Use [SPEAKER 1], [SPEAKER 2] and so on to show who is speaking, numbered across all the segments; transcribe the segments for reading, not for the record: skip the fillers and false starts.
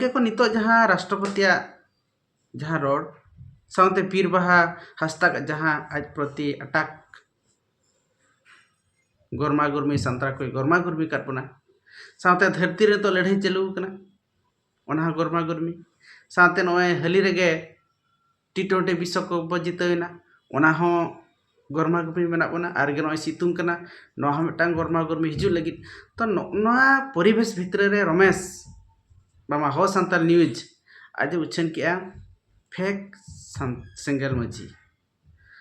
[SPEAKER 1] गमके को नितो जहाँ राष्ट्रपति जहाँ रोड साउते पीर बाहा हस्ता जहाँ आज प्रति अटैक गोरमा गुरमी संतरा कोई गोरमा गुरमी कर बना साउते धरती रे तो लड़ाई चलू कना ओना गोरमा गुरमी साउते नोए हली रेगे T20 विश्वकप जितना ओना हो गोरमा गुरमी मेना बना आर गे नोए सितुंग कना नो हम मिटांग गोरमा गुरमी हिजु लगी तो नोआ परिवेश भितर रे रमेश बामा हो संताल न्यूज आज उछन किया फेक सिंगल मछी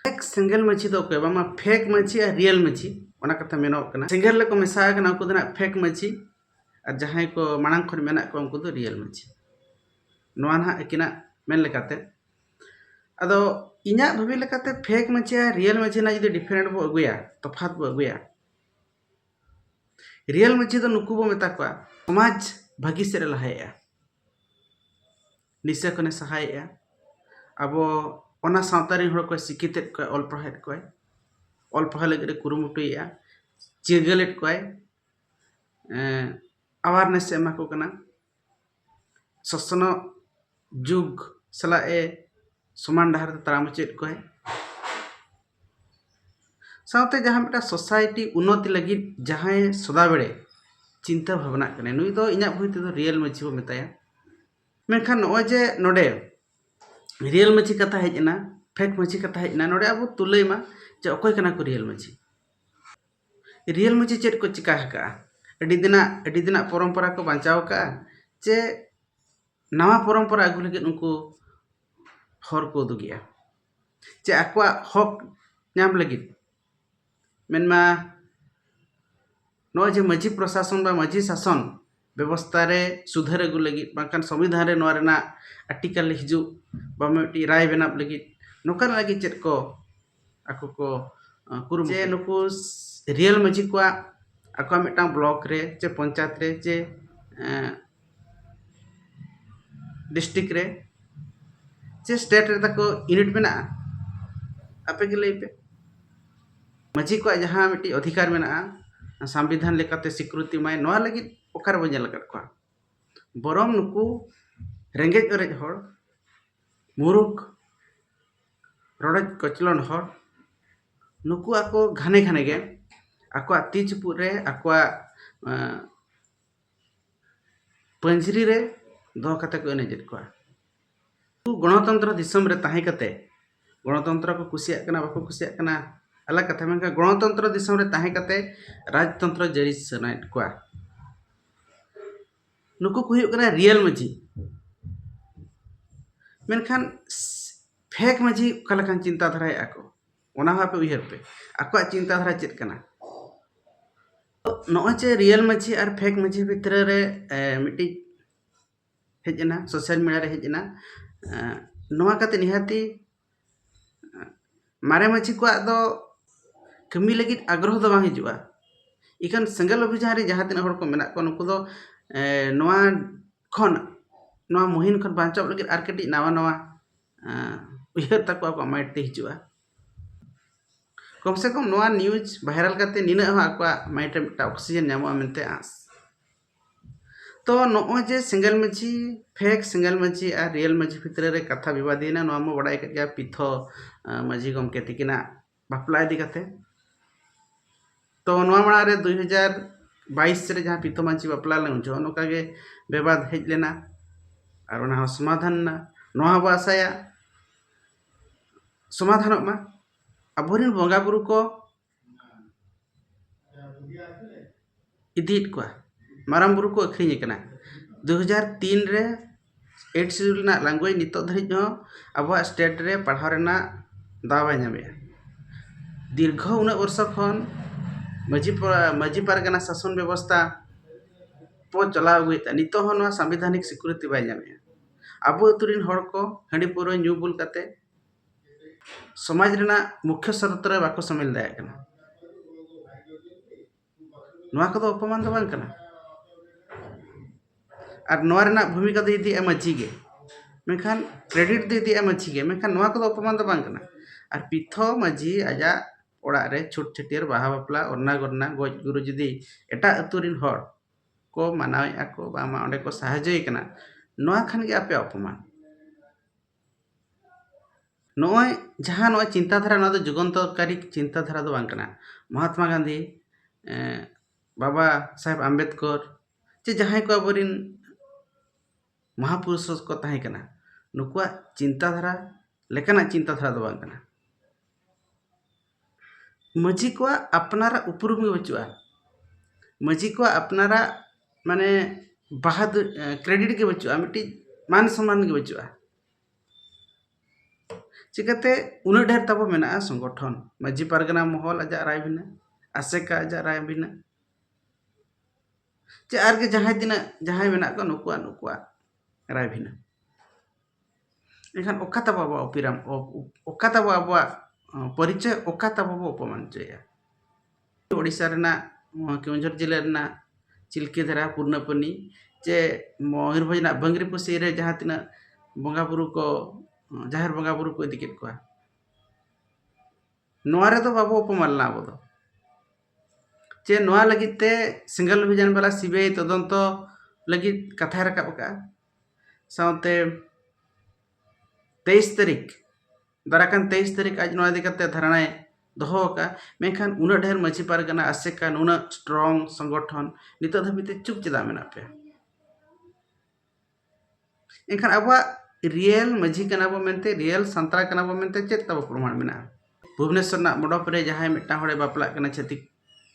[SPEAKER 1] फेक सिंगल मछी तो कोई बामा फेक मछी और रियल मछी ओना कथा मेनो कना सिंगल ले को मेसा कना उनको दना फेक मछी और जहां को मांग खन मेना को उनको तो रियल मछी नोआ ना एकिना मेन लेकाते अदो इना भाबी लेकाते फेक मछी और रियल मछी ना जदि डिफरेंट बो अगुया तफात बो अगुया रियल मछी तो नुकु बो मेता को समाज भागी से लहाया निशा कने सहाया अब ओना सावतारी हड़ को शिक्षित को ऑल पढ़ाई को ऑल पढ़ा लगे कुरुमुटुया चिरगलेट को अवेयरनेस एमा को कना शोषण जुग सला ए समान डहार ताराम चेत को सावते जहां बेटा सोसाइटी उन्नति लगी जहां सदा बेड़े चिंता भावना कने नुई दो इना भुई ते रियल मछी को मेताया मेखान नोए जे नोडे रियल मछी कथा हेजना फेक मछी कथा हेजना नोडे अब तुलैमा जे अकोय कना को रियल मछी चेत को चिका हका अडी दिना परंपरा को बांचाव का जे नवा परंपरा अगु लगे उनको हर को दुगिया जे अक्वा हक नाम लगी मेनमा नो जे मछी प्रशासन बा मछी शासन व्यवस्था रे सुधार अगु लगी बांकान संविधान रे नोआ रेना आर्टिकल हिजु बामेटी राय बनाब लगी नोकर लगी चेत को आको को कुरुम जे नुकु रियल मछी को आको मिटा ब्लॉक रे जे पंचायत रे जे डिस्ट्रिक्ट रे जे स्टेट रे तको यूनिट मेना आपे के लई पे मछी को जहां मिटी अधिकार मेना संविधान लेकाते स्वीकृति माय नोआ लगी ओकार बो नेल कर को बरम नुकु रेंगेज अरेज हड़ मुरुख रड़ज कचलन हड़ नुकु आको घाने घाने गे आको ती चुपु रे आको पंजरी रे दो कते को एनेजेट को गणतंत्र दिसम रे ताहे कते गणतंत्र को कुसिया कना बाको कुसिया कना अलग कथा मेनका गणतंत्र दिसम रे ताहे कते राजतंत्र जरी सनाइट को नुकु को हुयुक कना रियल मछी मेनखान फेक मछी कलकान चिंता धाराय आको ओना हापे उयहर पे आको चिंता धारा चेत कना नो चे रियल मछी और फेक मछी भितर रे मिटी हेजना सोशल मीडिया रे हेजना नोआ कते निहाती मारे मछी को दो कमी लगी आग्रह दो बांग हिजुआ इकन सिंगल अभियान रे जहां तिना हड़ को मेना को नुकु दो नोआ खन नोआ मुहिन खन बांचाव लगी आर कटी नवा नवा उयहर तक को माइट ते हिजुआ कम से कम नोआ न्यूज वायरल करते निना हो आको माइट रे मिटा ऑक्सीजन नामो मेनते आस तो नो जे सिंगल मछी फेक सिंगल मछी और रियल मछी भितर रे कथा विवादीना नोआ मो बड़ाई कर पिथो मझी गमके तिकिना बापला इदी कते तो नोआ मणा रे 2022 रे जहां पिथो मछी बापला ले उन जो नोका गे विवाद हेज लेना और ओना समाधान ना नोआ बो आसाया समाधान मा अबोरिन बंगा बुरु को इदीट को माराम बुरु को अखरिኝ कना 2003 रे 8 शेड्यूल ना लैंग्वेज नितो धरि जो अब स्टेट रे पढ़ा रेना दावा नामे दीर्घ उन वर्ष खन मजी पारगना शासन व्यवस्था पो चला अगुता नितो हो ना संवैधानिक स्वीकृति बाय नामे अब अतुरिन हड़ को हंडी पुरो न्यू बुल कते समाज रेना मुख्य स्रोत रे बाको शामिल दाया कना नोआ को अपमान दो बांग कना और नोआ रेना भूमिका दो इदी मछी गे मेखान क्रेडिट दो इदी मछी गे मेखान नोआ को अपमान दो बांग कना और पिथो मझी आजा ओड़ा रे छुट छटियर बाहा बापला ओरना गरना गज गुरु जदी एटा अतुरिन हड़ को मानावे आको बामा ओंडे को सहायजय कना नोआ खान के आपे अपमान नोय जहां नोय चिंताधारा नोआ दो जुगंतकारी चिंताधारा दो बांग कना महात्मा गांधी बाबा साहेब आम्बेडकर चे जहां को अबरिन महापुरुष को ताहे कना नुकुआ चिंताधारा लेकाना चिंताधारा दो बांग कना मजी को अपनारा उपरुम के बचुआ मजी को अपनारा माने बहादुर क्रेडिट के बचुआ मिट्टी मान सम्मान के बचुआ चिकाते उन्हें ढेर तब मेना संगठन मजी पारगना महल आजा राय बिना आसेका आजा राय बिना चे आर के जहां दिन जहां मेना को नुकुआ राय बिना एखान ओका तब अब ओपिराम ओका तब अब परिचय ओका तब उपमानचया ओडिशा रेना केउंझर जिला रेना चिल्केधरा पूर्णपनी चे मयूरभंज बंगरीपुसी रे जहां तिना बंगा बुरु को जाहिर बंगा बुरु को इदिकेत को नोआ रे तो बाबू उपमानला अब दो चे नोआ लगिते सिंगल डिवीजन वाला सीबीआई तदंत लगित कथा रकाब का साउते 23 तारीख दाराकान 23 तारीख आज नोआ दिकते धारणाए दोहो का मेखान उना ढेर मजी पारगना आसेका उना स्ट्रॉन्ग संगठन नित धबिते चुप चदा मेना पे एखान अब रियल मजी कना बो मेनते रियल संतरा कना बो मेनते चेत तब प्रमाण मेना भुवनेश्वर ना मंडप रे जहां मिटा हड़े बापला कना छतिक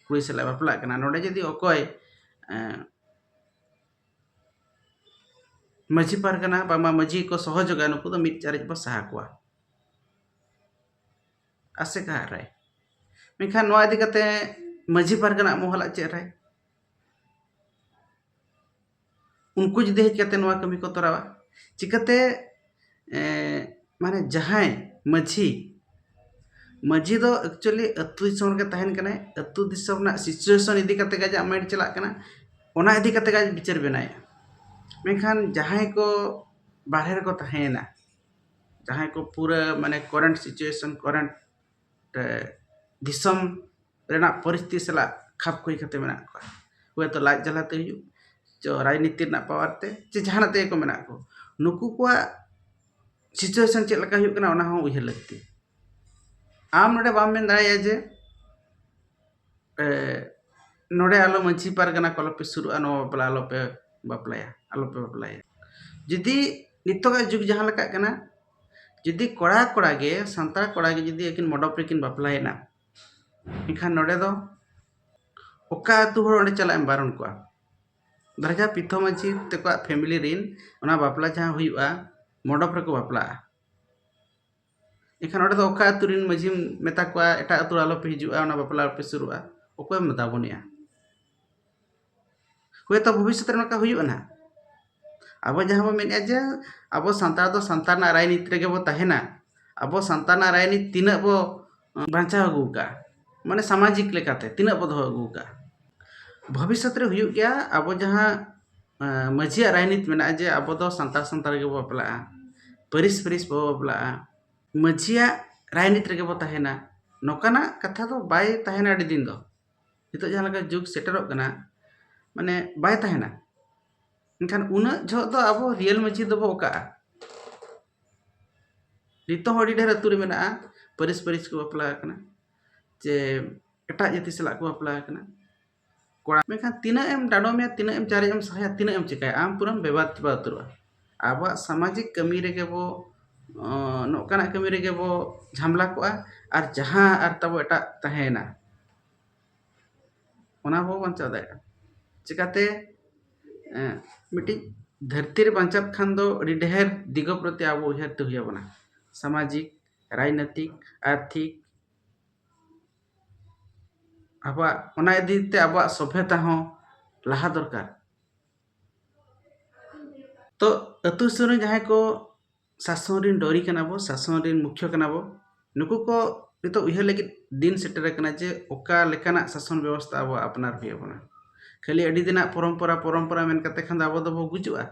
[SPEAKER 1] कुड़ी सला बापला कना नोडे जदी अकोय मजी पारगना बामा मजी को सहयोगा नुकु तो मिट चारेज बो सहा कोआ आसेका राय मेखान नोआ इदी कते मजी पारगना मोहला चे राय उनको जदी हेज कते नोआ कमी को तोरावा चिकते माने जहां मजी दो एक्चुअली अतु दिसम के तहन कने अतु दिसम ना सिचुएशन इदी कते गजा माइंड चला कना ओना इदी कते गज विचार बनाय मेखान जहां को बाहर को तहेना जहां को पूरा माने करंट सिचुएशन करंट दिसम रेना परिस्थिति सला खाप कोई कते मेना को वे तो लाज जलाते हु जो राजनीति ना पावर ते जे जहां ते को मेना को नुकु को सिचुएशन चेक लका हुई कना ओना हो उहे लगती आम नोडे बाम मेन दाया जे नोडे आलो मजी पारगना कलो पे शुरू अनो बापला आलो पे बापलाया जदी नितोगा जुग जहां लका कना जदी कोड़ा गे संतार कोड़ा गे जदी एकिन मडप रेकिन बापलायना इखान नोडे दो ओका अतु होड़ ओंडे चला एम बारन को दरजा पिथो मजी तेको फैमिली रिन ओना बापला जहां हुईआ मडप रे को बापला इखान ओडे दो ओका अतु रिन मजी मेता को एटा अतु आलो पे हिजुआ ओना बापला पे शुरुआ ओको मेता बनिया हुए तो भविष्य रे नका हुईआ ना अब जहां बो मेन जे अब संतार दो संतार ना राजनीति रे बो तहेना अब संतार ना राजनीति तिना बो बांचा अगुका माने सामाजिक लेकाते तिना बो दो अगुका भविष्य रे हुई गया अब जहां मजिया राजनीति मेना जे अब दो संतार के बो बापला परिस बो बापला मजिया राजनीति रे बो तहेना नोकाना कथा दो बाय तहेना अडी दिन दो नितो जहां लगा जुग सेटरोग कना माने बाय तहेना इनखान उना जो दो अब रियल मजी दो बो ओका नितो हडी ढेर अतुरी मेना परिस को बापला कना जे एटा जति सला को बापला कना कोड़ा मेखान तिना एम डाडो में तिना एम चारे एम सहाया तिना एम चिकाय आम पुरम बेबाद बातुरा अब सामाजिक कमी रे के बो नोकाना कमी रे के बो झामला को आर जहां आर तबो एटा तहेना ओना बो बंचा दाय चिकाते मिटी धरती रे बंचाप खान दो अडी ढेर दिगो प्रति अब उहर ते हुया बना सामाजिक राजनीतिक आर्थिक अब ओना इदीते अब सभ्यता हो लहा दरकार तो अतु सुन जहां को शासन रिन डोरी कना बो शासन रिन मुख्य कना बो नुकु को नितो उहर लगी दिन सेटर कना जे ओका लेकाना शासन व्यवस्था अब अपनार हुया बना खाली अडी दिना परंपरा मेन कते खान अब दो गुजुआ